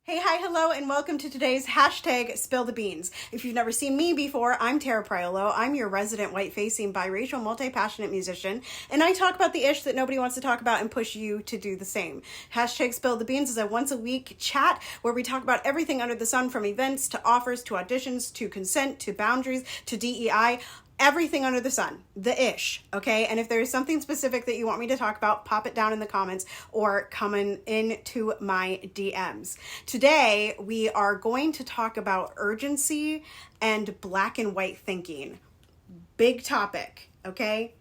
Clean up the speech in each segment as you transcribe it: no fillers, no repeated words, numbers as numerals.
Hey, hi, hello, and welcome to today's hashtag Spill the Beans. If you've never seen me before, I'm Tara Priolo. I'm your resident white-facing, biracial, multi-passionate musician, and I talk about the ish that nobody wants to talk about and push you to do the same. Hashtag Spill the Beans is a once-a-week chat where we talk about everything under the sun, from events to offers to auditions to consent to boundaries to DEI. Everything under the sun, the ish, okay? And if there's something specific that you want me to talk about, pop it down in the comments or come into my DMs. Today, we are going to talk about urgency and black and white thinking. Big topic, okay?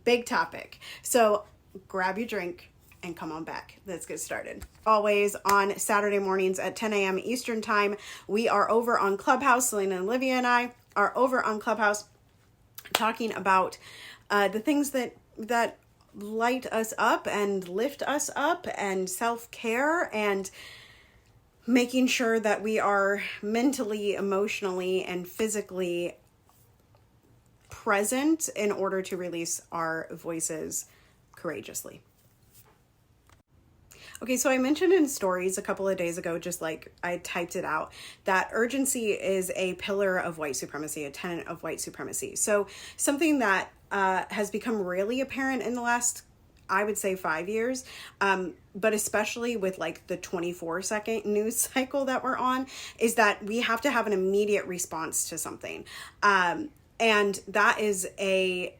Big topic. So grab your drink and come on back. Let's get started. Always on Saturday mornings at 10 a.m. Eastern time, we are over on Clubhouse. Selena and Olivia and I are over on Clubhouse talking about the things that light us up and lift us up, and self-care, and making sure that we are mentally, emotionally, and physically present in order to release our voices courageously. Okay, so I mentioned in stories a couple of days ago, just like I typed it out, that urgency is a pillar of white supremacy, a tenet of white supremacy. So something that has become really apparent in the last, I would say, 5 years, but especially with like the 24-second news cycle that we're on, is that we have to have an immediate response to something. And that is a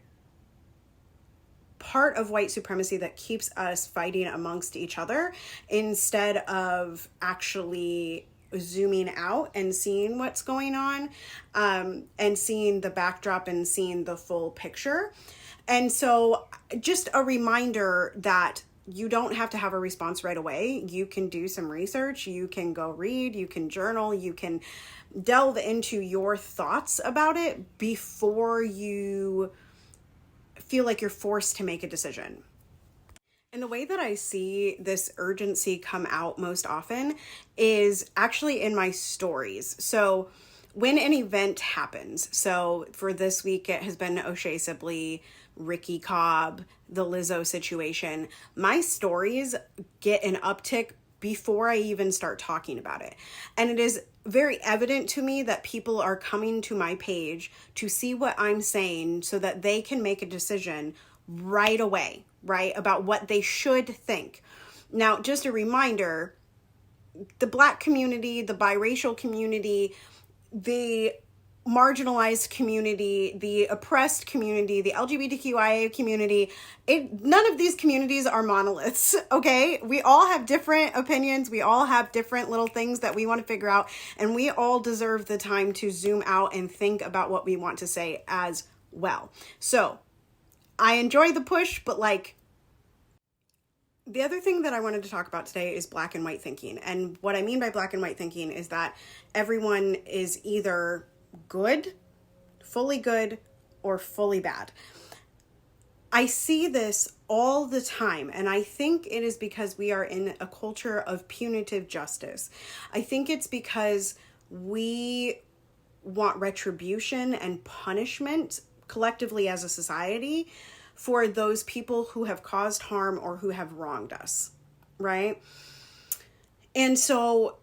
part of white supremacy that keeps us fighting amongst each other instead of actually zooming out and seeing what's going on, and seeing the backdrop and seeing the full picture. And so just a reminder that you don't have to have a response right away. You can do some research, you can go read, you can journal, you can delve into your thoughts about it before you feel like you're forced to make a decision. And the way that I see this urgency come out most often is actually in my stories. So when an event happens, so for this week it has been O'Shea Sibley, Ricky Cobb, the Lizzo situation, my stories get an uptick before I even start talking about it. And it is very evident to me that people are coming to my page to see what I'm saying so that they can make a decision right away, right, about what they should think. Now, just a reminder, the Black community, the biracial community, the marginalized community, the oppressed community, the LGBTQIA community, none of these communities are monoliths, okay? We all have different opinions. We all have different little things that we want to figure out, and we all deserve the time to zoom out and think about what we want to say as well. So I enjoy the push, but the other thing that I wanted to talk about today is black and white thinking. And what I mean by black and white thinking is that everyone is either good, or fully bad. I see this all the time, and I think it is because we are in a culture of punitive justice. I think it's because we want retribution and punishment collectively as a society for those people who have caused harm or who have wronged us, right? And so,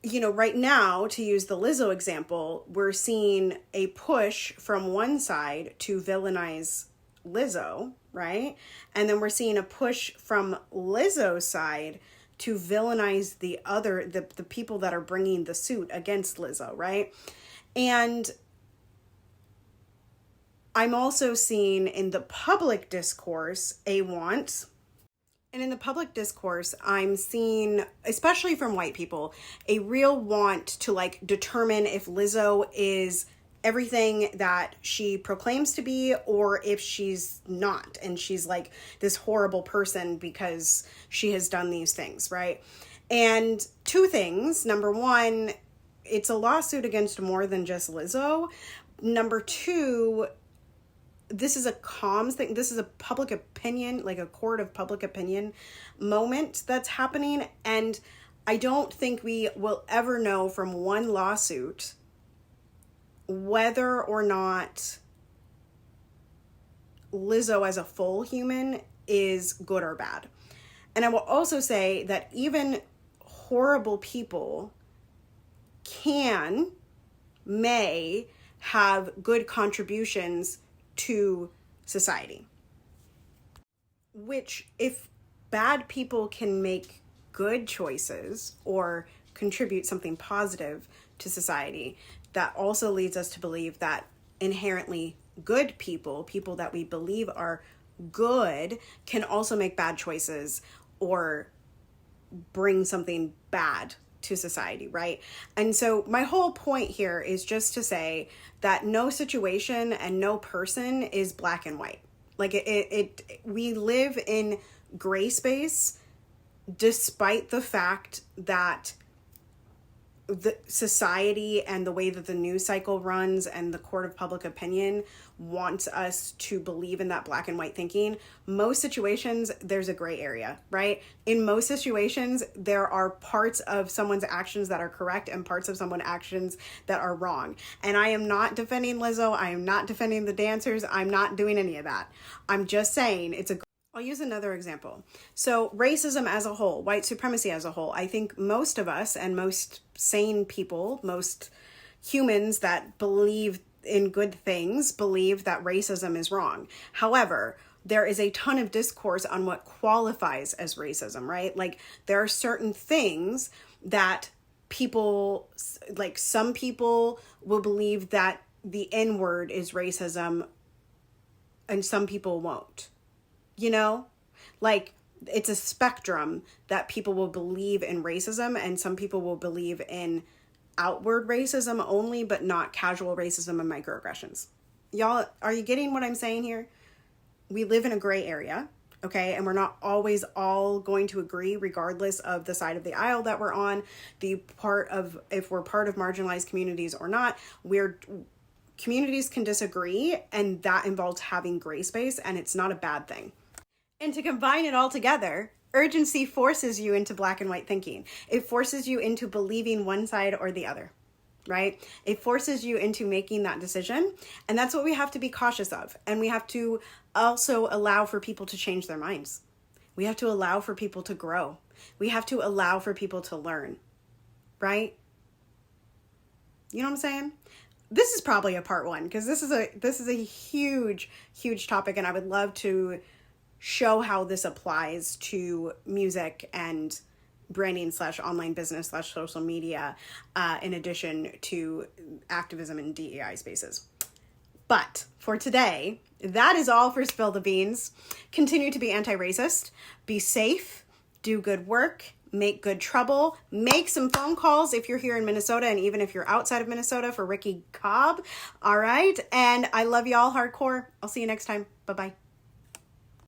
right now, to use the Lizzo example, we're seeing a push from one side to villainize Lizzo, right? And then we're seeing a push from Lizzo's side to villainize the people that are bringing the suit against Lizzo, right? And I'm also seeing in the public discourse and in the public discourse, I'm seeing, especially from white people, a real want to determine if Lizzo is everything that she proclaims to be, or if she's not, and she's this horrible person because she has done these things, right? And two things. Number one, it's a lawsuit against more than just Lizzo. Number two, this is a comms thing. This is a public opinion, like a court of public opinion moment that's happening. And I don't think we will ever know from one lawsuit whether or not Lizzo as a full human is good or bad. And I will also say that even horrible people may have good contributions to society. Which, if bad people can make good choices or contribute something positive to society, that also leads us to believe that inherently good people, people that we believe are good, can also make bad choices or bring something bad to society, right? And so my whole point here is just to say that no situation and no person is black and white. Like we live in gray space, despite the fact that the society and the way that the news cycle runs and the court of public opinion wants us to believe in that black and white thinking. Most situations, there's a gray area, right? In most situations, there are parts of someone's actions that are correct and parts of someone's actions that are wrong. And I am not defending Lizzo. I am not defending the dancers. I'm not doing any of that. I'm just saying I'll use another example. So racism as a whole, white supremacy as a whole, I think most of us and most sane people, most humans that believe in good things, believe that racism is wrong. However, there is a ton of discourse on what qualifies as racism, right? Like there are certain things that people, like some people will believe that the N-word is racism and some people won't. You know, like it's a spectrum that people will believe in racism, and some people will believe in outward racism only, but not casual racism and microaggressions. Y'all, are you getting what I'm saying here? We live in a gray area, okay? And we're not always all going to agree, regardless of the side of the aisle that we're on, if we're part of marginalized communities or not. Communities can disagree, and that involves having gray space, and it's not a bad thing. And to combine it all together, urgency forces you into black and white thinking. It forces you into believing one side or the other, right? It forces you into making that decision. And that's what we have to be cautious of. And we have to also allow for people to change their minds. We have to allow for people to grow. We have to allow for people to learn, right? You know what I'm saying? This is probably a part one, because this is a huge, huge topic, and I would love to show how this applies to music and branding / online business / social media, in addition to activism and DEI spaces. But for today, that is all for Spill the Beans. Continue to be anti-racist, be safe, do good work, make good trouble, make some phone calls if you're here in Minnesota, and even if you're outside of Minnesota, for Ricky Cobb. All right. And I love y'all hardcore. I'll see you next time. Bye-bye.